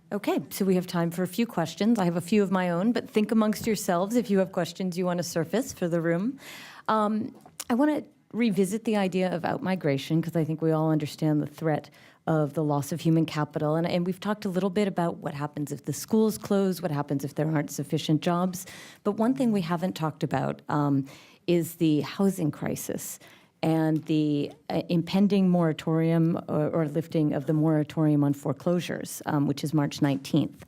Okay, so we have time for a few questions. I have a few of my own, but think amongst yourselves if you have questions you want to surface for the room. I want to revisit the idea of outmigration because I think we all understand the threat of the loss of human capital. And we've talked a little bit about what happens if the schools close, what happens if there aren't sufficient jobs. But one thing we haven't talked about is the housing crisis and the impending moratorium or lifting of the moratorium on foreclosures, which is March 19th.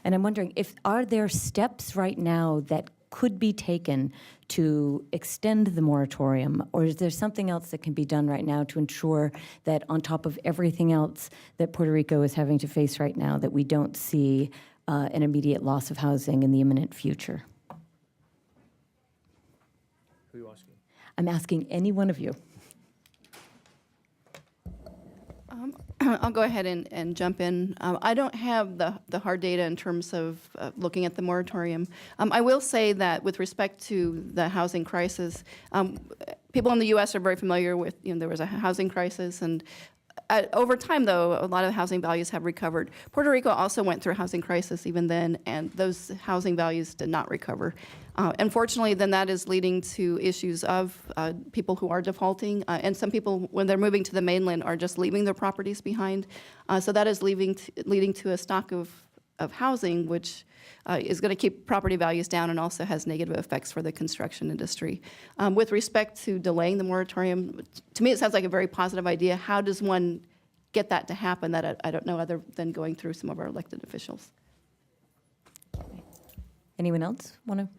And I'm wondering, are there steps right now that could be taken to extend the moratorium, or is there something else that can be done right now to ensure that on top of everything else that Puerto Rico is having to face right now, that we don't see an immediate loss of housing in the imminent future? Who are you asking? I'm asking any one of you. I'll go ahead and jump in. I don't have the hard data in terms of looking at the moratorium. I will say that with respect to the housing crisis, people in the U.S. are very familiar with, there was a housing crisis, and over time, though, a lot of housing values have recovered. Puerto Rico also went through a housing crisis even then, and those housing values did not recover. Unfortunately, then that is leading to issues of people who are defaulting, and some people, when they're moving to the mainland, are just leaving their properties behind. So that is leading to a stock of housing, which is going to keep property values down and also has negative effects for the construction industry. With respect to delaying the moratorium, to me it sounds like a very positive idea. How does one get that to happen? That I don't know, other than going through some of our elected officials. Anyone else want to?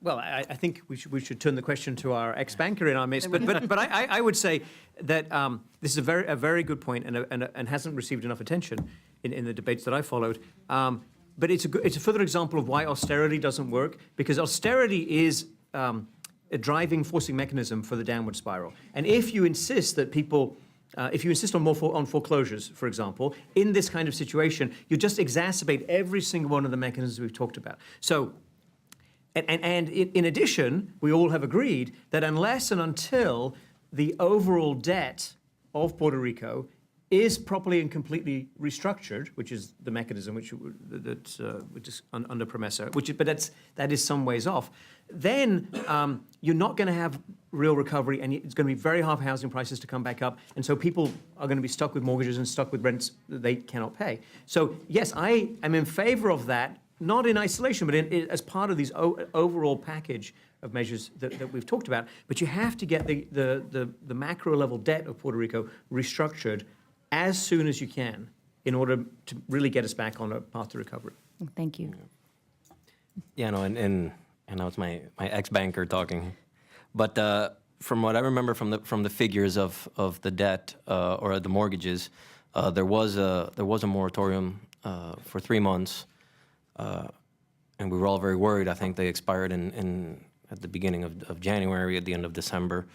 Well, I think we should turn the question to our ex-banker in our midst. But I would say that this is a very good point and hasn't received enough attention in the debates that I followed. But it's a further example of why austerity doesn't work, because austerity is a driving, forcing mechanism for the downward spiral. And if you insist that people, if you insist on on foreclosures, for example, in this kind of situation, you just exacerbate every single one of the mechanisms we've talked about. So. And in addition, we all have agreed that unless and until the overall debt of Puerto Rico is properly and completely restructured, which is the mechanism which is under PROMESA, but that is some ways off, then you're not going to have real recovery, and it's going to be very hard for housing prices to come back up, and so people are going to be stuck with mortgages and stuck with rents that they cannot pay. So yes, I am in favor of that, not in isolation, but as part of these overall package of measures that we've talked about. But you have to get the macro level debt of Puerto Rico restructured as soon as you can in order to really get us back on a path to recovery. Thank you. Yeah, no, and now it's my ex-banker talking. But from what I remember from the figures of the debt or the mortgages, there was a moratorium for 3 months. And we were all very worried. I think they expired at the beginning of January, at the end of December.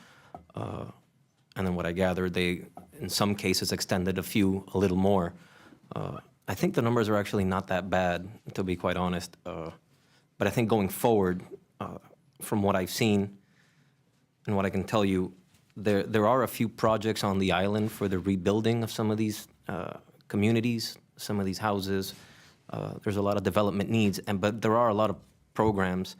And then what I gathered, they, in some cases, extended a little more. I think the numbers are actually not that bad, to be quite honest. But I think going forward, from what I've seen and what I can tell you, there are a few projects on the island for the rebuilding of some of these communities, some of these houses. There's a lot of development needs, but there are a lot of programs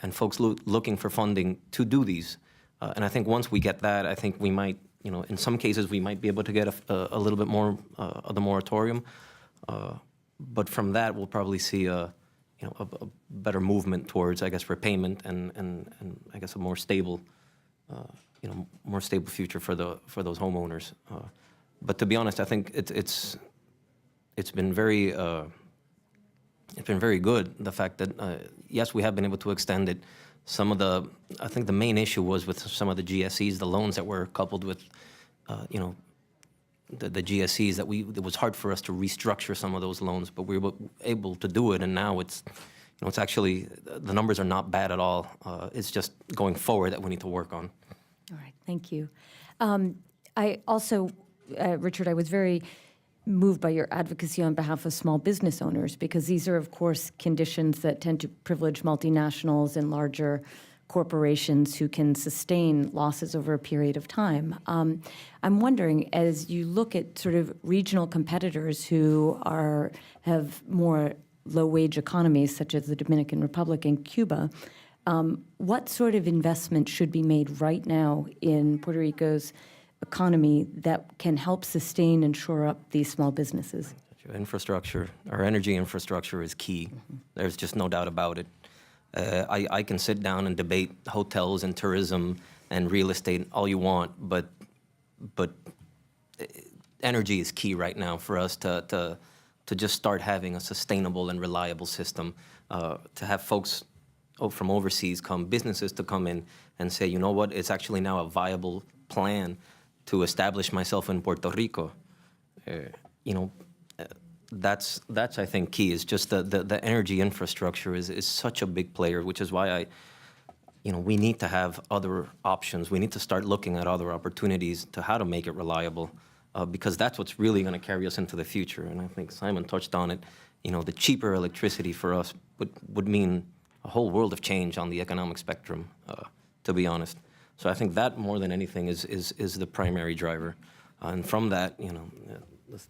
and folks looking for funding to do these. And I think once we get that, I think we might, in some cases, we might be able to get a little bit more of the moratorium. But from that, we'll probably see a better movement towards, I guess, repayment and I guess a more stable, more stable future for those homeowners. But to be honest, I think it's been very good, the fact that, yes, we have been able to extend it. I think the main issue was with some of the GSEs, the loans that were coupled with, the GSEs, it was hard for us to restructure some of those loans, but we were able to do it, and now it's actually, the numbers are not bad at all. It's just going forward that we need to work on. All right, thank you. I also, Richard, I was very moved by your advocacy on behalf of small business owners, because these are, of course, conditions that tend to privilege multinationals and larger corporations who can sustain losses over a period of time. I'm wondering, as you look at sort of regional competitors who have more low-wage economies, such as the Dominican Republic and Cuba, what sort of investment should be made right now in Puerto Rico's economy that can help sustain and shore up these small businesses? Infrastructure, our energy infrastructure is key. There's just no doubt about it. I can sit down and debate hotels and tourism and real estate all you want, but energy is key right now for us to just start having a sustainable and reliable system, to have folks from overseas come, businesses to come in and say, you know what, it's actually now a viable plan to establish myself in Puerto Rico. That's I think key, is just the energy infrastructure is such a big player, which is why we need to have other options. We need to start looking at other opportunities to how to make it reliable, because that's what's really going to carry us into the future. And I think Simon touched on it. The cheaper electricity for us would mean a whole world of change on the economic spectrum, to be honest. So I think that more than anything is the primary driver. And from that, the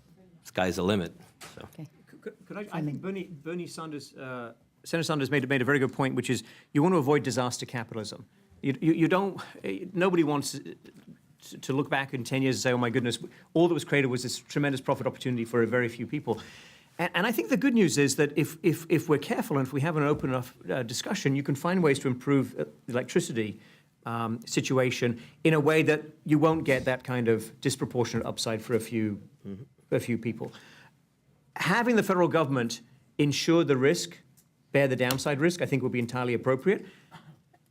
sky's the limit. So. Okay. I think Bernie Sanders, Senator Sanders made a very good point, which is you want to avoid disaster capitalism. You don't. Nobody wants to look back in 10 years and say, oh my goodness, all that was created was this tremendous profit opportunity for a very few people. And I think the good news is that if we're careful and if we have an open enough discussion, you can find ways to improve the electricity situation in a way that you won't get that kind of disproportionate upside for a few people. Having the federal government insure the risk, bear the downside risk, I think would be entirely appropriate.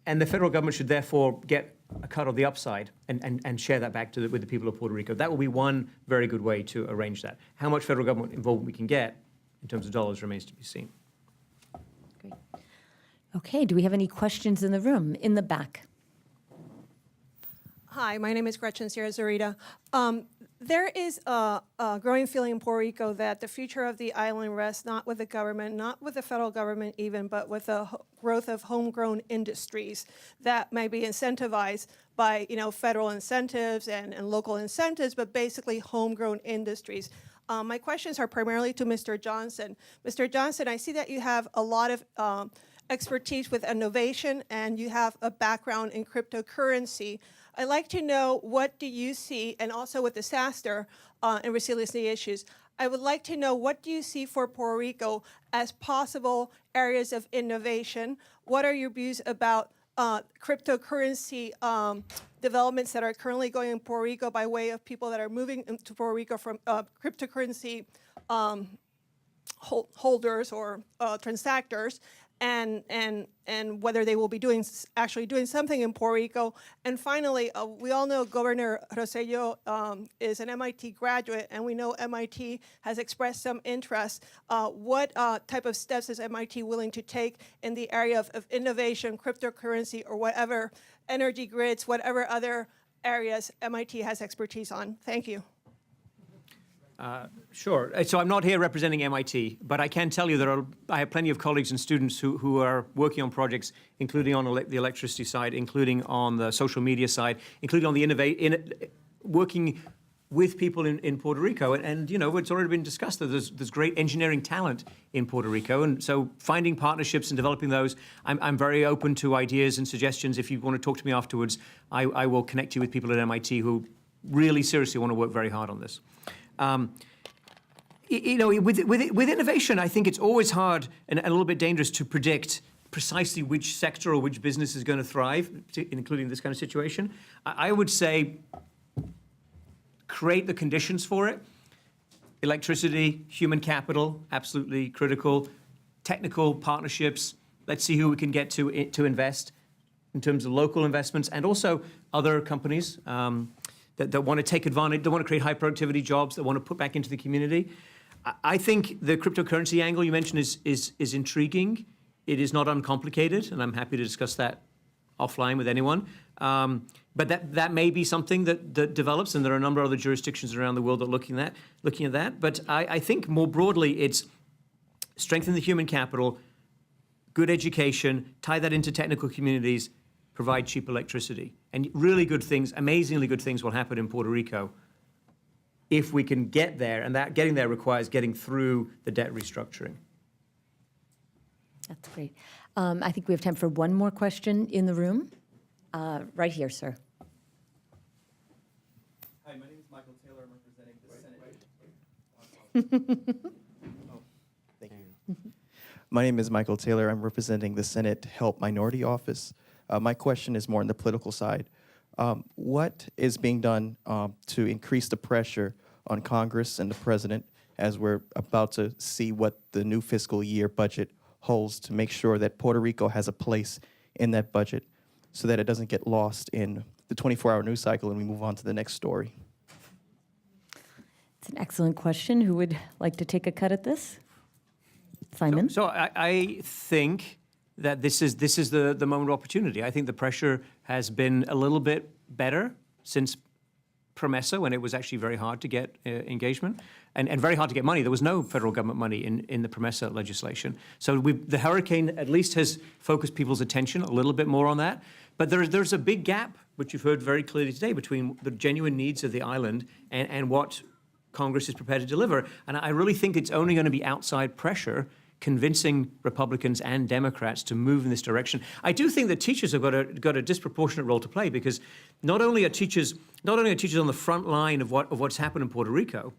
And the federal government should therefore get a cut of the upside and share that back with the people of Puerto Rico. That will be one very good way to arrange that. How much federal government involvement we can get in terms of dollars remains to be seen. Great. Okay, do we have any questions in the room? In the back. Hi, my name is Gretchen Sierra Zarita. There is a growing feeling in Puerto Rico that the future of the island rests not with the government, not with the federal government even, but with the growth of homegrown industries that may be incentivized by federal incentives and local incentives, but basically homegrown industries. My questions are primarily to Mr. Johnson. Mr. Johnson, I see that you have a lot of expertise with innovation and you have a background in cryptocurrency. I'd like to know, what do you see, and also with disaster and resiliency issues, I would like to know, what do you see for Puerto Rico as possible areas of innovation? What are your views about cryptocurrency developments that are currently going in Puerto Rico by way of people that are moving to Puerto Rico from cryptocurrency holders or transactors? And whether they will be actually doing something in Puerto Rico. And finally, we all know Governor Rosselló is an MIT graduate, and we know MIT has expressed some interest. What type of steps is MIT willing to take in the area of innovation, cryptocurrency, or whatever, energy grids, whatever other areas MIT has expertise on? Thank you. Sure. So I'm not here representing MIT, but I can tell you that I have plenty of colleagues and students who are working on projects, including on the electricity side, including on the social media side, including on the working with people in Puerto Rico. And it's already been discussed that there's great engineering talent in Puerto Rico. And so finding partnerships and developing those, I'm very open to ideas and suggestions. If you want to talk to me afterwards, I will connect you with people at MIT who really seriously want to work very hard on this. With innovation, I think it's always hard and a little bit dangerous to predict precisely which sector or which business is going to thrive, including this kind of situation. I would say create the conditions for it. Electricity, human capital, absolutely critical. Technical partnerships. Let's see who we can get to invest in terms of local investments and also other companies that want to take advantage, that want to create high productivity jobs, that want to put back into the community. I think the cryptocurrency angle you mentioned is intriguing. It is not uncomplicated, and I'm happy to discuss that offline with anyone. But that may be something that develops, and there are a number of other jurisdictions around the world that are looking at that. But I think more broadly, it's strengthen the human capital, good education, tie that into technical communities, provide cheap electricity. And really good things, amazingly good things will happen in Puerto Rico if we can get there, and that getting there requires getting through the debt restructuring. That's great. I think we have time for one more question in the room. Right here, sir. Hi, my name is Michael Taylor. I'm representing the Senate. Thank you. My name is Michael Taylor. I'm representing the Senate Help Minority Office. My question is more on the political side. What is being done to increase the pressure on Congress and the president as we're about to see what the new fiscal year budget holds to make sure that Puerto Rico has a place in that budget so that it doesn't get lost in the 24-hour news cycle and we move on to the next story? It's an excellent question. Who would like to take a cut at this? Simon? So I think that this is the moment of opportunity. I think the pressure has been a little bit better since Promesa, when it was actually very hard to get engagement and very hard to get money. There was no federal government money in the Promesa legislation. So the hurricane at least has focused people's attention a little bit more on that. But there's a big gap, which you've heard very clearly today, between the genuine needs of the island and what Congress is prepared to deliver. And I really think it's only going to be outside pressure convincing Republicans and Democrats to move in this direction. I do think that teachers have got a disproportionate role to play, because not only are teachers on the front line of what's happened in Puerto Rico,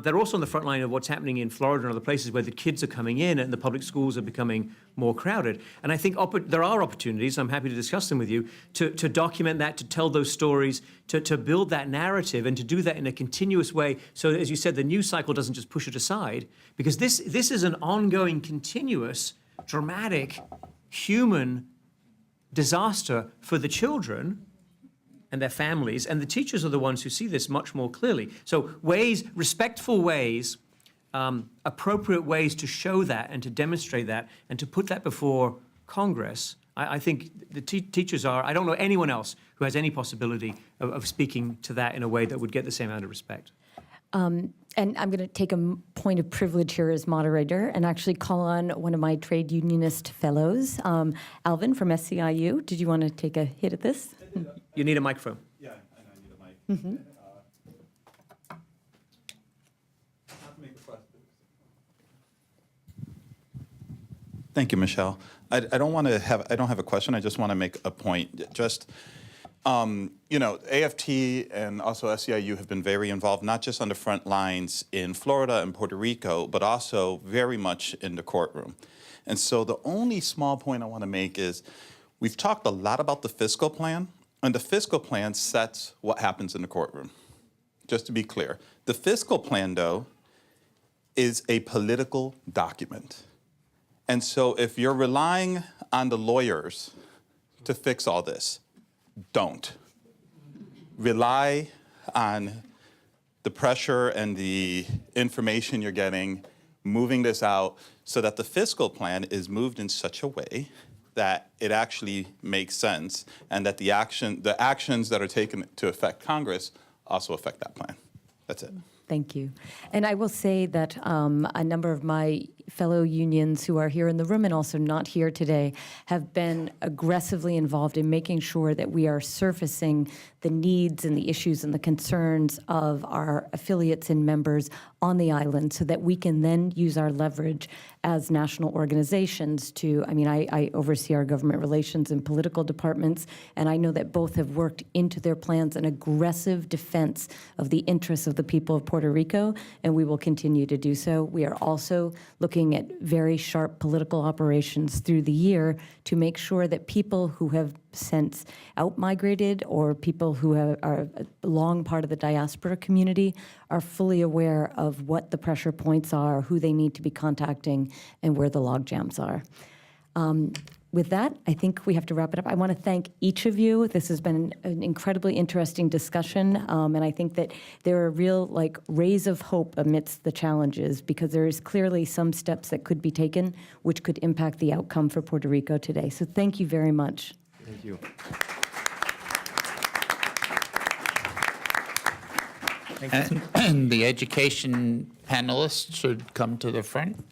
they're also on the front line of what's happening in Florida and other places where the kids are coming in and the public schools are becoming more crowded. And I think there are opportunities, I'm happy to discuss them with you, to document that, to tell those stories, to build that narrative, and to do that in a continuous way. So, as you said, the news cycle doesn't just push it aside, because this is an ongoing, continuous, dramatic, human disaster for the children and their families, and the teachers are the ones who see this much more clearly. So respectful ways, appropriate ways to show that and to demonstrate that and to put that before Congress, I think the teachers are, I don't know anyone else who has any possibility of speaking to that in a way that would get the same amount of respect. And I'm going to take a point of privilege here as moderator and actually call on one of my trade unionist fellows, Alvin from SCIU. Did you want to take a hit at this? You need a microphone. Yeah, and I need a mic. Mm-hmm. Thank you, Michelle. I don't have a question. I just want to make a point. Just, AFT and also SEIU have been very involved, not just on the front lines in Florida and Puerto Rico, but also very much in the courtroom. And so the only small point I want to make is we've talked a lot about the fiscal plan, and the fiscal plan sets what happens in the courtroom. Just to be clear, the fiscal plan, though, is a political document. And so if you're relying on the lawyers to fix all this, don't. Rely on the pressure and the information you're getting, moving this out so that the fiscal plan is moved in such a way that it actually makes sense and that the actions that are taken to affect Congress also affect that plan. That's it. Thank you. And I will say that a number of my fellow unions who are here in the room and also not here today have been aggressively involved in making sure that we are surfacing the needs and the issues and the concerns of our affiliates and members on the island so that we can then use our leverage as national organizations to, I oversee our government relations and political departments, and I know that both have worked into their plans an aggressive defense of the interests of the people of Puerto Rico, and we will continue to do so. We are also looking at very sharp political operations through the year to make sure that people who have since out-migrated or people who are a long part of the diaspora community are fully aware of what the pressure points are, who they need to be contacting, and where the log jams are. With that, I think we have to wrap it up. I want to thank each of you. This has been an incredibly interesting discussion, and I think that there are real rays of hope amidst the challenges, because there is clearly some steps that could be taken which could impact the outcome for Puerto Rico today. So thank you very much. Thank you. And the education panelists should come to the front.